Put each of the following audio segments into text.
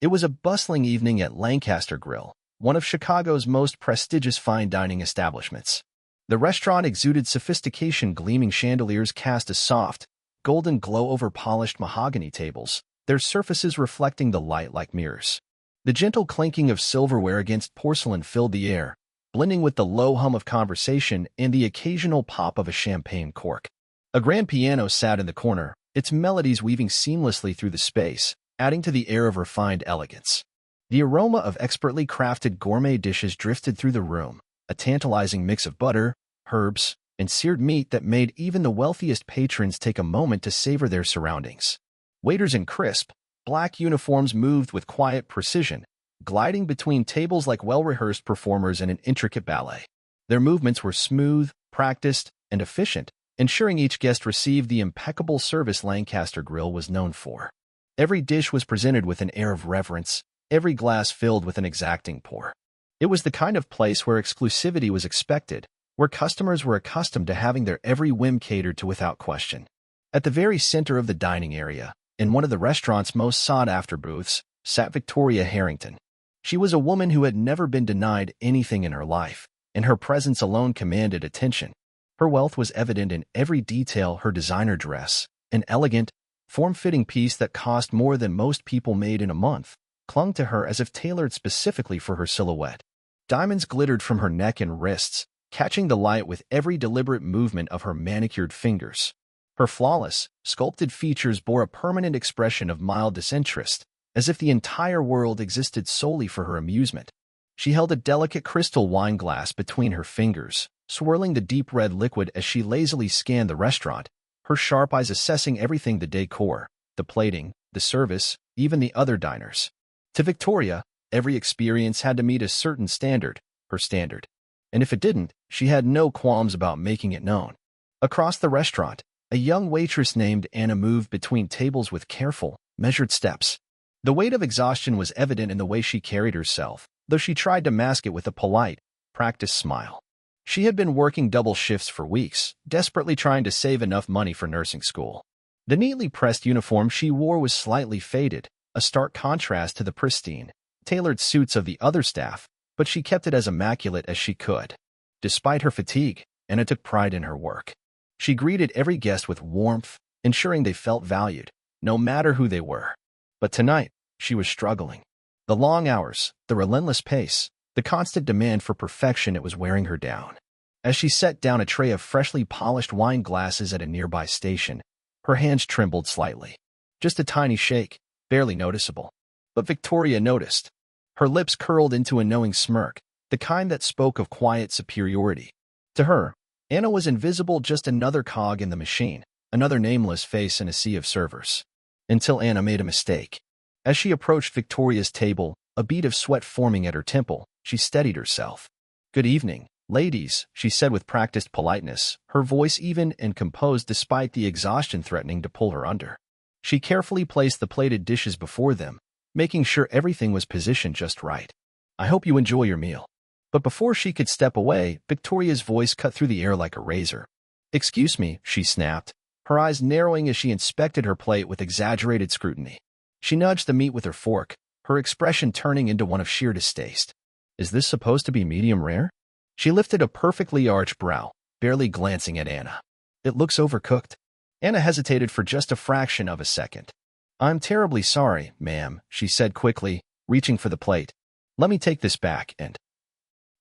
It was a bustling evening at Lancaster Grill, one of Chicago's most prestigious fine dining establishments. The restaurant exuded sophistication. Gleaming chandeliers cast a soft, golden glow over polished mahogany tables, their surfaces reflecting the light like mirrors. The gentle clinking of silverware against porcelain filled the air, blending with the low hum of conversation and the occasional pop of a champagne cork. A grand piano sat in the corner, its melodies weaving seamlessly through the space, adding to the air of refined elegance. The aroma of expertly crafted gourmet dishes drifted through the room, a tantalizing mix of butter, herbs, and seared meat that made even the wealthiest patrons take a moment to savor their surroundings. Waiters in crisp, black uniforms moved with quiet precision, gliding between tables like well-rehearsed performers in an intricate ballet. Their movements were smooth, practiced, and efficient, ensuring each guest received the impeccable service Lancaster Grill was known for. Every dish was presented with an air of reverence, every glass filled with an exacting pour. It was the kind of place where exclusivity was expected, where customers were accustomed to having their every whim catered to without question. At the very center of the dining area, in one of the restaurant's most sought-after booths, sat Victoria Harrington. She was a woman who had never been denied anything in her life, and her presence alone commanded attention. Her wealth was evident in every detail: her designer dress, an elegant, form-fitting piece that cost more than most people made in a month, clung to her as if tailored specifically for her silhouette. Diamonds glittered from her neck and wrists, catching the light with every deliberate movement of her manicured fingers. Her flawless, sculpted features bore a permanent expression of mild disinterest, as if the entire world existed solely for her amusement. She held a delicate crystal wine glass between her fingers, swirling the deep red liquid as she lazily scanned the restaurant, her sharp eyes assessing everything: the decor, the plating, the service, even the other diners. To Victoria, every experience had to meet a certain standard, her standard. And if it didn't, she had no qualms about making it known. Across the restaurant, a young waitress named Anna moved between tables with careful, measured steps. The weight of exhaustion was evident in the way she carried herself, though she tried to mask it with a polite, practiced smile. She had been working double shifts for weeks, desperately trying to save enough money for nursing school. The neatly pressed uniform she wore was slightly faded, a stark contrast to the pristine, tailored suits of the other staff, but she kept it as immaculate as she could. Despite her fatigue, Anna took pride in her work. She greeted every guest with warmth, ensuring they felt valued, no matter who they were. But tonight, she was struggling. The long hours, the relentless pace, the constant demand for perfection, it was wearing her down. As she set down a tray of freshly polished wine glasses at a nearby station, her hands trembled slightly. Just a tiny shake, barely noticeable. But Victoria noticed. Her lips curled into a knowing smirk, the kind that spoke of quiet superiority. To her, Anna was invisible, just another cog in the machine, another nameless face in a sea of servers. Until Anna made a mistake. As she approached Victoria's table, a bead of sweat forming at her temple, she steadied herself. "Good evening, ladies," she said with practiced politeness, her voice even and composed despite the exhaustion threatening to pull her under. She carefully placed the plated dishes before them, making sure everything was positioned just right. "I hope you enjoy your meal." But before she could step away, Victoria's voice cut through the air like a razor. "Excuse me," she snapped, her eyes narrowing as she inspected her plate with exaggerated scrutiny. She nudged the meat with her fork, her expression turning into one of sheer distaste. "Is this supposed to be medium rare?" She lifted a perfectly arched brow, barely glancing at Anna. "It looks overcooked." Anna hesitated for just a fraction of a second. "I'm terribly sorry, ma'am," she said quickly, reaching for the plate. "Let me take this back and—"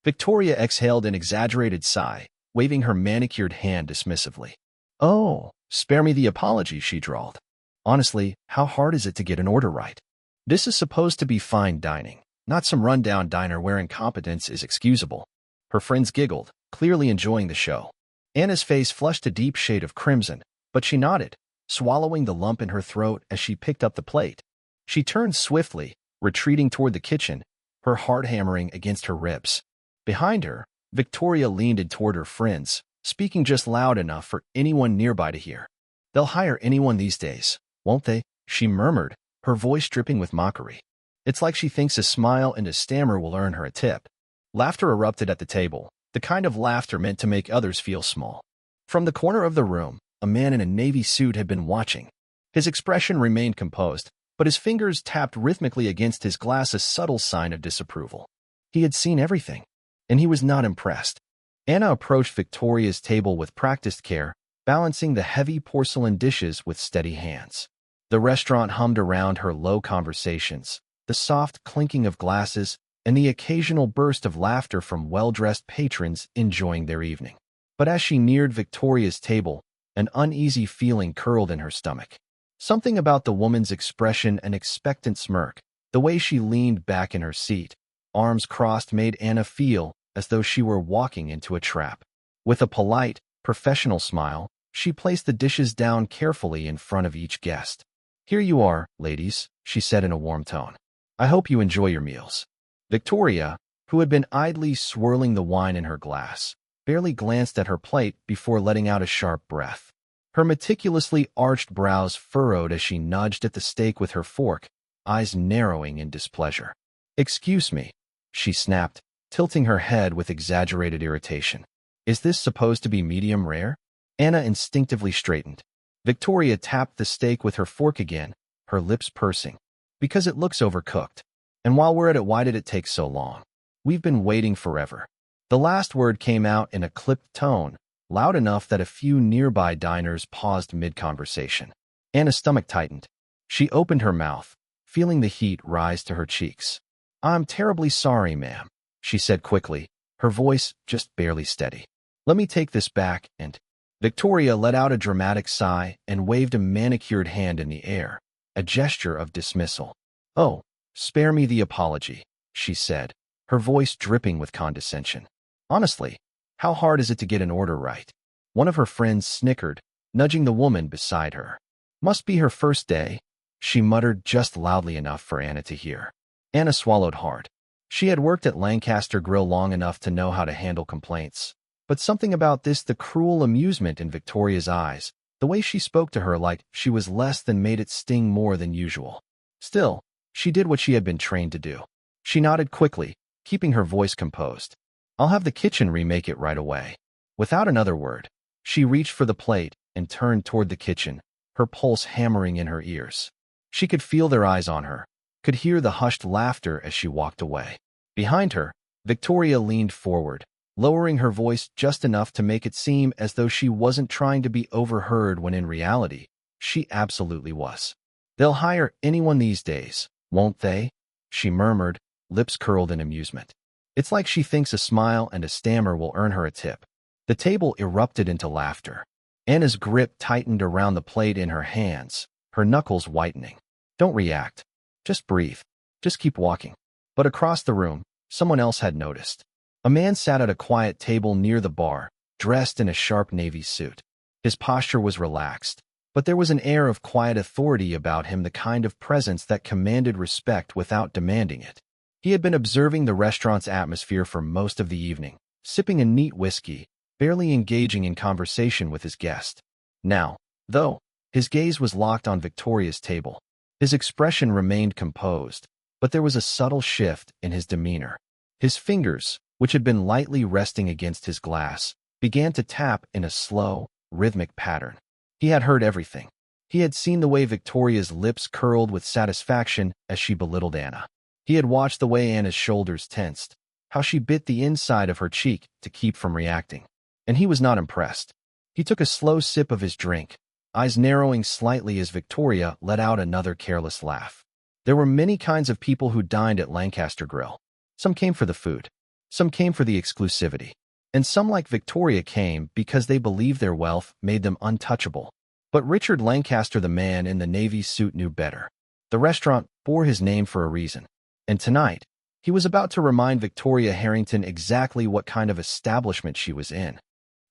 Victoria exhaled an exaggerated sigh, waving her manicured hand dismissively. "Oh, spare me the apology," she drawled. "Honestly, how hard is it to get an order right? This is supposed to be fine dining, not some rundown diner where incompetence is excusable." Her friends giggled, clearly enjoying the show. Anna's face flushed a deep shade of crimson, but she nodded, swallowing the lump in her throat as she picked up the plate. She turned swiftly, retreating toward the kitchen, her heart hammering against her ribs. Behind her, Victoria leaned in toward her friends, speaking just loud enough for anyone nearby to hear. "They'll hire anyone these days, won't they?" she murmured, her voice dripping with mockery. "It's like she thinks a smile and a stammer will earn her a tip." Laughter erupted at the table, the kind of laughter meant to make others feel small. From the corner of the room, a man in a navy suit had been watching. His expression remained composed, but his fingers tapped rhythmically against his glass, a subtle sign of disapproval. He had seen everything, and he was not impressed. Anna approached Victoria's table with practiced care, balancing the heavy porcelain dishes with steady hands. The restaurant hummed around her low conversations, the soft clinking of glasses, and the occasional burst of laughter from well-dressed patrons enjoying their evening. But as she neared Victoria's table, an uneasy feeling curled in her stomach. Something about the woman's expression and expectant smirk, the way she leaned back in her seat, arms crossed, made Anna feel as though she were walking into a trap. With a polite, professional smile, she placed the dishes down carefully in front of each guest. "Here you are, ladies," she said in a warm tone. "I hope you enjoy your meals." Victoria, who had been idly swirling the wine in her glass, barely glanced at her plate before letting out a sharp breath. Her meticulously arched brows furrowed as she nudged at the steak with her fork, eyes narrowing in displeasure. "Excuse me," she snapped, tilting her head with exaggerated irritation. "Is this supposed to be medium rare?" Anna instinctively straightened. Victoria tapped the steak with her fork again, her lips pursing. "Because it looks overcooked. And while we're at it, why did it take so long? We've been waiting forever." The last word came out in a clipped tone, loud enough that a few nearby diners paused mid-conversation. Anna's stomach tightened. She opened her mouth, feeling the heat rise to her cheeks. "I'm terribly sorry, ma'am," she said quickly, her voice just barely steady. "Let me take this back," and Victoria let out a dramatic sigh and waved a manicured hand in the air, a gesture of dismissal. "Oh, spare me the apology," she said, her voice dripping with condescension. "Honestly, how hard is it to get an order right?" One of her friends snickered, nudging the woman beside her. "Must be her first day," she muttered just loudly enough for Anna to hear. Anna swallowed hard. She had worked at Lancaster Grill long enough to know how to handle complaints. But something about this, the cruel amusement in Victoria's eyes, the way she spoke to her like she was less than, made it sting more than usual. Still, she did what she had been trained to do. She nodded quickly, keeping her voice composed. "I'll have the kitchen remake it right away." Without another word, she reached for the plate and turned toward the kitchen, her pulse hammering in her ears. She could feel their eyes on her, could hear the hushed laughter as she walked away. Behind her, Victoria leaned forward, lowering her voice just enough to make it seem as though she wasn't trying to be overheard when in reality, she absolutely was. "They'll hire anyone these days, won't they?" she murmured, lips curled in amusement. It's like she thinks a smile and a stammer will earn her a tip. The table erupted into laughter. Anna's grip tightened around the plate in her hands, her knuckles whitening. "Don't react. Just breathe. Just keep walking." But across the room, someone else had noticed. A man sat at a quiet table near the bar, dressed in a sharp navy suit. His posture was relaxed, but there was an air of quiet authority about him, the kind of presence that commanded respect without demanding it. He had been observing the restaurant's atmosphere for most of the evening, sipping a neat whiskey, barely engaging in conversation with his guest. Now, though, his gaze was locked on Victoria's table. His expression remained composed, but there was a subtle shift in his demeanor. His fingers, which had been lightly resting against his glass, began to tap in a slow, rhythmic pattern. He had heard everything. He had seen the way Victoria's lips curled with satisfaction as she belittled Anna. He had watched the way Anna's shoulders tensed, how she bit the inside of her cheek to keep from reacting. And he was not impressed. He took a slow sip of his drink, eyes narrowing slightly as Victoria let out another careless laugh. There were many kinds of people who dined at Lancaster Grill. Some came for the food. Some came for the exclusivity. And some, like Victoria, came because they believed their wealth made them untouchable. But Richard Lancaster, the man in the navy suit, knew better. The restaurant bore his name for a reason. And tonight, he was about to remind Victoria Harrington exactly what kind of establishment she was in.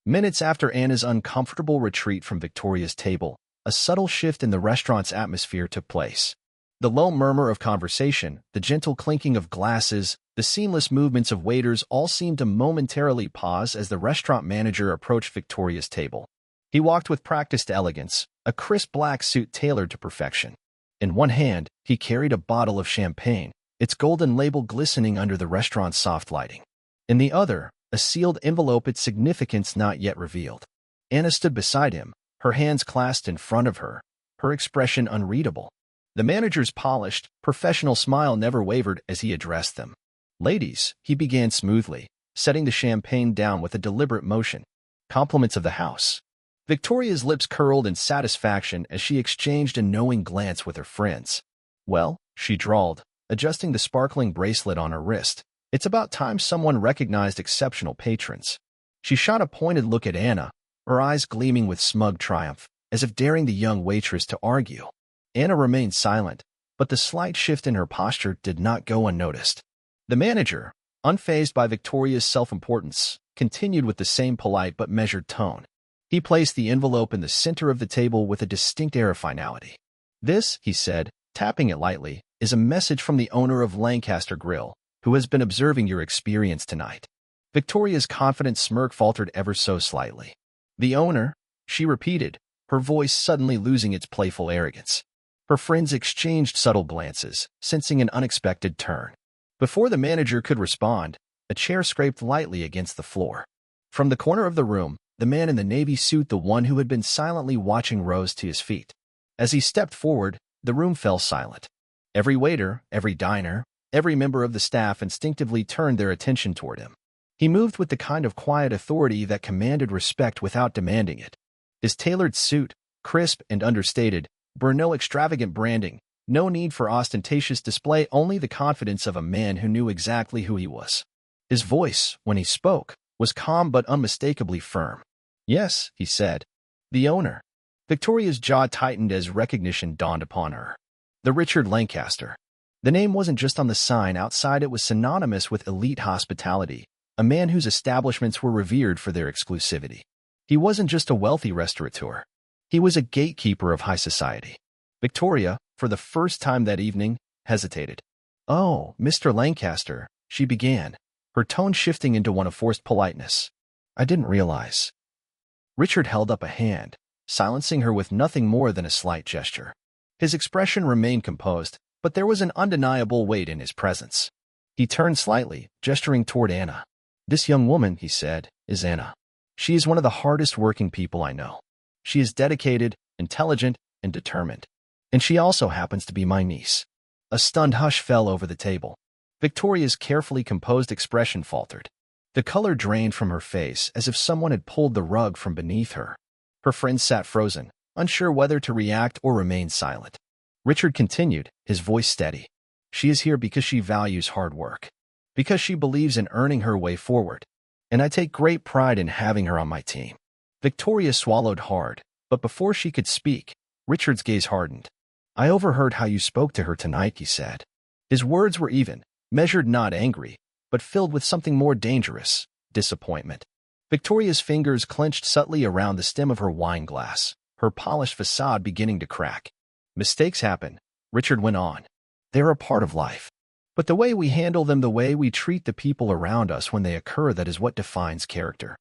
Minutes after Anna's uncomfortable retreat from Victoria's table, a subtle shift in the restaurant's atmosphere took place. The low murmur of conversation, the gentle clinking of glasses, the seamless movements of waiters all seemed to momentarily pause as the restaurant manager approached Victoria's table. He walked with practiced elegance, a crisp black suit tailored to perfection. In one hand, he carried a bottle of champagne, its golden label glistening under the restaurant's soft lighting. In the other, a sealed envelope, its significance not yet revealed. Anna stood beside him, her hands clasped in front of her, her expression unreadable. The manager's polished, professional smile never wavered as he addressed them. "Ladies," he began smoothly, setting the champagne down with a deliberate motion. "Compliments of the house." Victoria's lips curled in satisfaction as she exchanged a knowing glance with her friends. "Well," she drawled, adjusting the sparkling bracelet on her wrist, "it's about time someone recognized exceptional patrons." She shot a pointed look at Anna, her eyes gleaming with smug triumph, as if daring the young waitress to argue. Anna remained silent, but the slight shift in her posture did not go unnoticed. The manager, unfazed by Victoria's self-importance, continued with the same polite but measured tone. He placed the envelope in the center of the table with a distinct air of finality. "This," he said, tapping it lightly, "is a message from the owner of Lancaster Grill, who has been observing your experience tonight." Victoria's confident smirk faltered ever so slightly. "The owner?" she repeated, her voice suddenly losing its playful arrogance. Her friends exchanged subtle glances, sensing an unexpected turn. Before the manager could respond, a chair scraped lightly against the floor. From the corner of the room, the man in the navy suit, the one who had been silently watching, rose to his feet. As he stepped forward, the room fell silent. Every waiter, every diner, every member of the staff instinctively turned their attention toward him. He moved with the kind of quiet authority that commanded respect without demanding it. His tailored suit, crisp and understated, bore no extravagant branding, no need for ostentatious display, only the confidence of a man who knew exactly who he was. His voice, when he spoke, was calm but unmistakably firm. "Yes," he said. "The owner." Victoria's jaw tightened as recognition dawned upon her. The Richard Lancaster. The name wasn't just on the sign outside, it was synonymous with elite hospitality, a man whose establishments were revered for their exclusivity. He wasn't just a wealthy restaurateur. He was a gatekeeper of high society. Victoria, for the first time that evening, hesitated. "Oh, Mr. Lancaster," she began, her tone shifting into one of forced politeness. "I didn't realize." Richard held up a hand, silencing her with nothing more than a slight gesture. His expression remained composed, but there was an undeniable weight in his presence. He turned slightly, gesturing toward Anna. "This young woman," he said, "is Anna. She is one of the hardest working people I know. She is dedicated, intelligent, and determined. And she also happens to be my niece." A stunned hush fell over the table. Victoria's carefully composed expression faltered. The color drained from her face as if someone had pulled the rug from beneath her. Her friends sat frozen, unsure whether to react or remain silent. Richard continued, his voice steady. "She is here because she values hard work, because she believes in earning her way forward, and I take great pride in having her on my team." Victoria swallowed hard, but before she could speak, Richard's gaze hardened. "I overheard how you spoke to her tonight," he said. His words were even, measured, not angry, but filled with something more dangerous, disappointment. Victoria's fingers clenched subtly around the stem of her wine glass, her polished facade beginning to crack. "Mistakes happen," Richard went on. "They're a part of life. But the way we handle them, the way we treat the people around us when they occur, that is what defines character."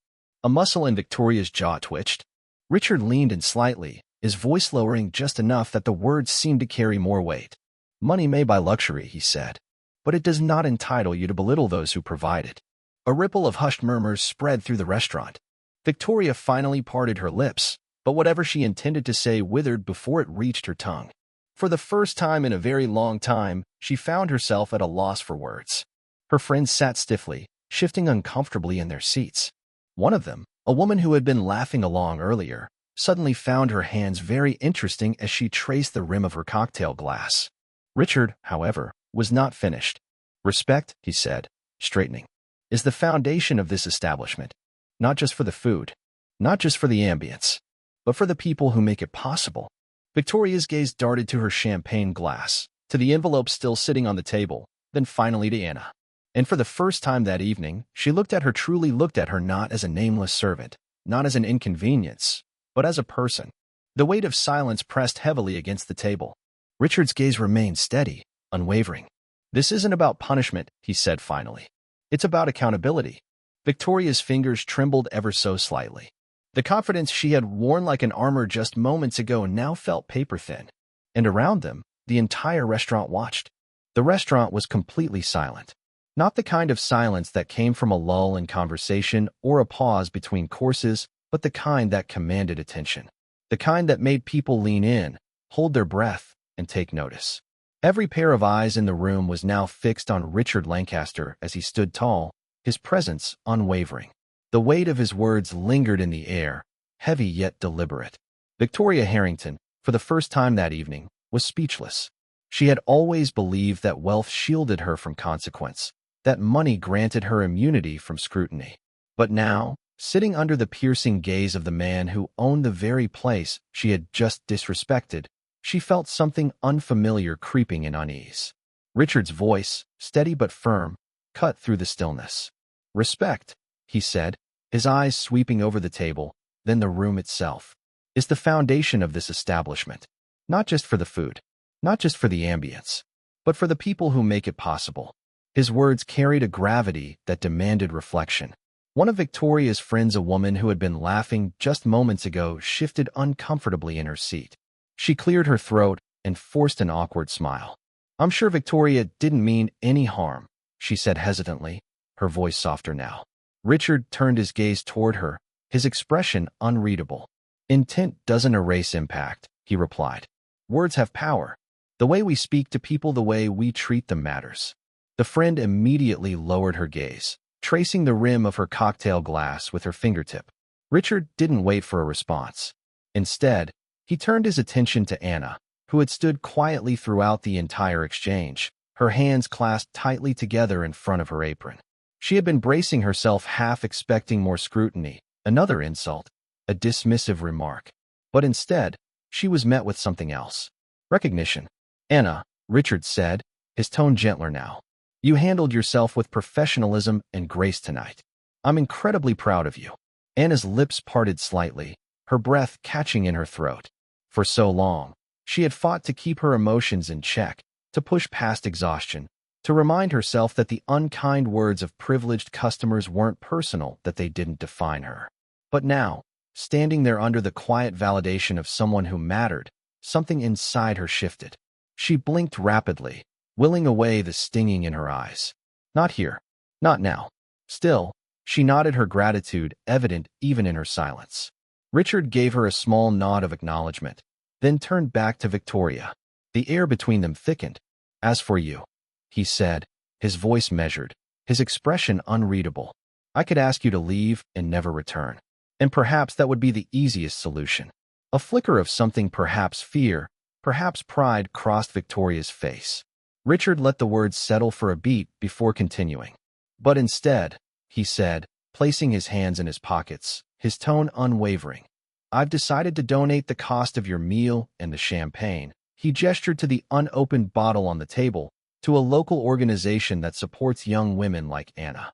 A muscle in Victoria's jaw twitched. Richard leaned in slightly, his voice lowering just enough that the words seemed to carry more weight. "Money may buy luxury," he said, "but it does not entitle you to belittle those who provide it." A ripple of hushed murmurs spread through the restaurant. Victoria finally parted her lips, but whatever she intended to say withered before it reached her tongue. For the first time in a very long time, she found herself at a loss for words. Her friends sat stiffly, shifting uncomfortably in their seats. One of them, a woman who had been laughing along earlier, suddenly found her hands very interesting as she traced the rim of her cocktail glass. Richard, however, was not finished. "Respect," he said, straightening, "is the foundation of this establishment, not just for the food, not just for the ambience, but for the people who make it possible." Victoria's gaze darted to her champagne glass, to the envelope still sitting on the table, then finally to Anna. And for the first time that evening, she truly looked at her not as a nameless servant, not as an inconvenience, but as a person. The weight of silence pressed heavily against the table. Richard's gaze remained steady, unwavering. "This isn't about punishment," he said finally. "It's about accountability." Victoria's fingers trembled ever so slightly. The confidence she had worn like an armor just moments ago now felt paper-thin. And around them, the entire restaurant watched. The restaurant was completely silent. Not the kind of silence that came from a lull in conversation or a pause between courses, but the kind that commanded attention. The kind that made people lean in, hold their breath, and take notice. Every pair of eyes in the room was now fixed on Richard Lancaster as he stood tall, his presence unwavering. The weight of his words lingered in the air, heavy yet deliberate. Victoria Harrington, for the first time that evening, was speechless. She had always believed that wealth shielded her from consequence, that money granted her immunity from scrutiny. But now, sitting under the piercing gaze of the man who owned the very place she had just disrespected, she felt something unfamiliar creeping in unease. Richard's voice, steady but firm, cut through the stillness. "Respect," he said, his eyes sweeping over the table, then the room itself, "is the foundation of this establishment. Not just for the food, not just for the ambience, but for the people who make it possible." His words carried a gravity that demanded reflection. One of Victoria's friends, a woman who had been laughing just moments ago, shifted uncomfortably in her seat. She cleared her throat and forced an awkward smile. "I'm sure Victoria didn't mean any harm," she said hesitantly, her voice softer now. Richard turned his gaze toward her, his expression unreadable. "Intent doesn't erase impact," he replied. "Words have power. The way we speak to people, the way we treat them matters." The friend immediately lowered her gaze, tracing the rim of her cocktail glass with her fingertip. Richard didn't wait for a response. Instead, he turned his attention to Anna, who had stood quietly throughout the entire exchange, her hands clasped tightly together in front of her apron. She had been bracing herself, half expecting more scrutiny, another insult, a dismissive remark. But instead, she was met with something else. Recognition. "Anna," Richard said, his tone gentler now, "you handled yourself with professionalism and grace tonight. I'm incredibly proud of you." Anna's lips parted slightly, her breath catching in her throat. For so long, she had fought to keep her emotions in check, to push past exhaustion, to remind herself that the unkind words of privileged customers weren't personal, that they didn't define her. But now, standing there under the quiet validation of someone who mattered, something inside her shifted. She blinked rapidly, willing away the stinging in her eyes. "Not here. Not now." Still, she nodded, her gratitude evident even in her silence. Richard gave her a small nod of acknowledgement, then turned back to Victoria. The air between them thickened. "As for you," he said, his voice measured, his expression unreadable, "I could ask you to leave and never return. And perhaps that would be the easiest solution." A flicker of something, perhaps fear, perhaps pride, crossed Victoria's face. Richard let the words settle for a beat before continuing. "But instead," he said, placing his hands in his pockets, his tone unwavering, "I've decided to donate the cost of your meal and the champagne." He gestured to the unopened bottle on the table, to a local organization that supports young women like Anna.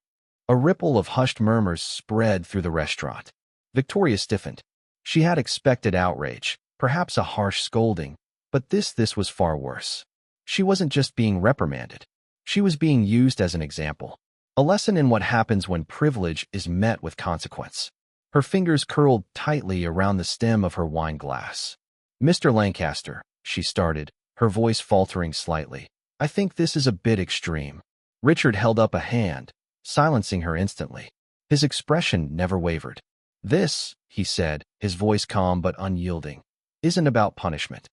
A ripple of hushed murmurs spread through the restaurant. Victoria stiffened. She had expected outrage, perhaps a harsh scolding, but this was far worse. She wasn't just being reprimanded. She was being used as an example, a lesson in what happens when privilege is met with consequence. Her fingers curled tightly around the stem of her wine glass. "Mr. Lancaster," she started, her voice faltering slightly, "I think this is a bit extreme." Richard held up a hand, silencing her instantly. His expression never wavered. "This," he said, his voice calm but unyielding, "isn't about punishment."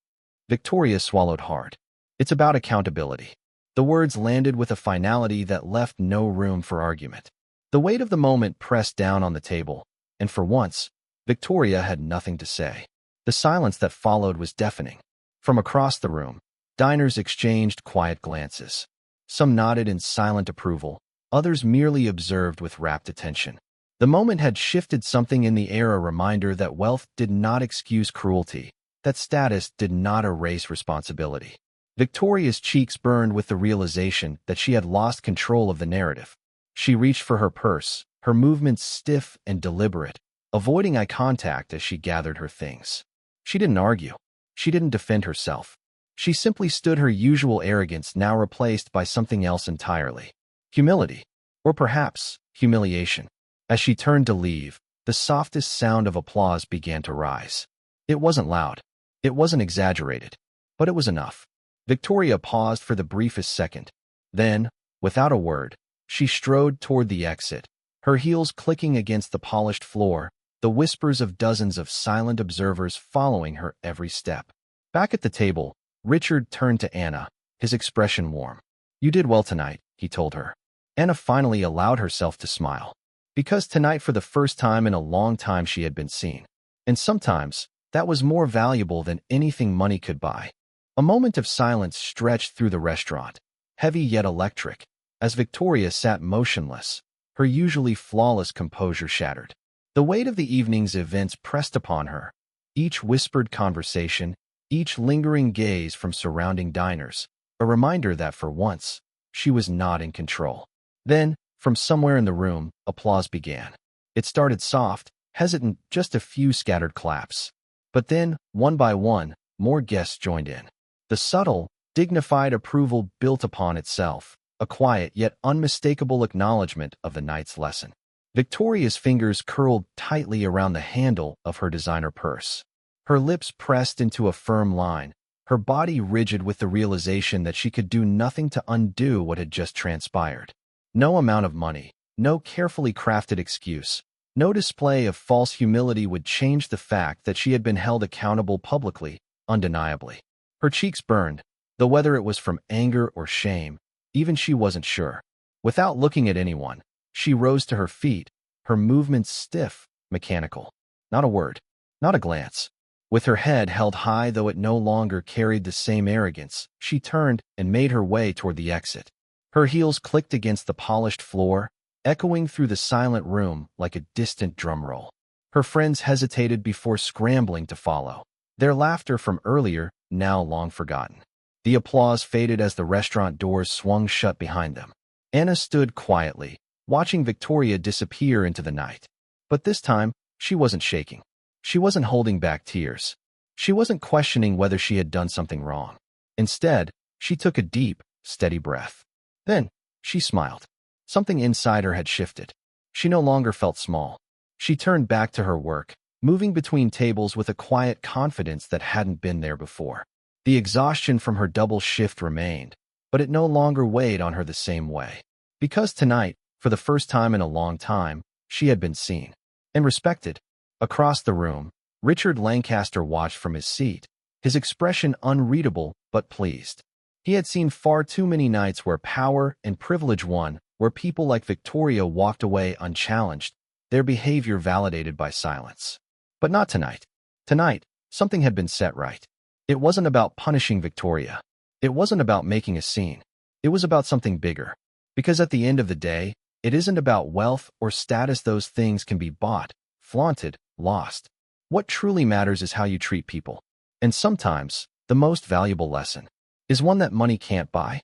Victoria swallowed hard. "It's about accountability." The words landed with a finality that left no room for argument. The weight of the moment pressed down on the table, and for once, Victoria had nothing to say. The silence that followed was deafening. From across the room, diners exchanged quiet glances. Some nodded in silent approval, others merely observed with rapt attention. The moment had shifted something in the air, a reminder that wealth did not excuse cruelty, that status did not erase responsibility. Victoria's cheeks burned with the realization that she had lost control of the narrative. She reached for her purse, her movements stiff and deliberate, avoiding eye contact as she gathered her things. She didn't argue. She didn't defend herself. She simply stood, her usual arrogance now replaced by something else entirely. Humility. Or perhaps humiliation. As she turned to leave, the softest sound of applause began to rise. It wasn't loud. It wasn't exaggerated. But it was enough. Victoria paused for the briefest second. Then, without a word, she strode toward the exit, her heels clicking against the polished floor, the whispers of dozens of silent observers following her every step. Back at the table, Richard turned to Anna, his expression warm. "You did well tonight," he told her. Anna finally allowed herself to smile. Because tonight, for the first time in a long time, she had been seen. And sometimes, that was more valuable than anything money could buy. A moment of silence stretched through the restaurant, heavy yet electric, as Victoria sat motionless, her usually flawless composure shattered. The weight of the evening's events pressed upon her. Each whispered conversation, each lingering gaze from surrounding diners, a reminder that for once, she was not in control. Then, from somewhere in the room, applause began. It started soft, hesitant, just a few scattered claps. But then, one by one, more guests joined in. The subtle, dignified approval built upon itself, a quiet yet unmistakable acknowledgement of the night's lesson. Victoria's fingers curled tightly around the handle of her designer purse. Her lips pressed into a firm line, her body rigid with the realization that she could do nothing to undo what had just transpired. No amount of money, no carefully crafted excuse, no display of false humility would change the fact that she had been held accountable publicly, undeniably. Her cheeks burned, though whether it was from anger or shame, even she wasn't sure. Without looking at anyone, she rose to her feet, her movements stiff, mechanical. Not a word, not a glance. With her head held high, though it no longer carried the same arrogance, she turned and made her way toward the exit. Her heels clicked against the polished floor, echoing through the silent room like a distant drum roll. Her friends hesitated before scrambling to follow, their laughter from earlier now long forgotten. The applause faded as the restaurant doors swung shut behind them. Anna stood quietly, watching Victoria disappear into the night. But this time, she wasn't shaking. She wasn't holding back tears. She wasn't questioning whether she had done something wrong. Instead, she took a deep, steady breath. Then, she smiled. Something inside her had shifted. She no longer felt small. She turned back to her work, moving between tables with a quiet confidence that hadn't been there before. The exhaustion from her double shift remained, but it no longer weighed on her the same way. Because tonight, for the first time in a long time, she had been seen and respected. Across the room, Richard Lancaster watched from his seat, his expression unreadable but pleased. He had seen far too many nights where power and privilege won, where people like Victoria walked away unchallenged, their behavior validated by silence. But not tonight. Tonight, something had been set right. It wasn't about punishing Victoria. It wasn't about making a scene. It was about something bigger. Because at the end of the day, it isn't about wealth or status. Those things can be bought, flaunted, lost. What truly matters is how you treat people. And sometimes, the most valuable lesson is one that money can't buy.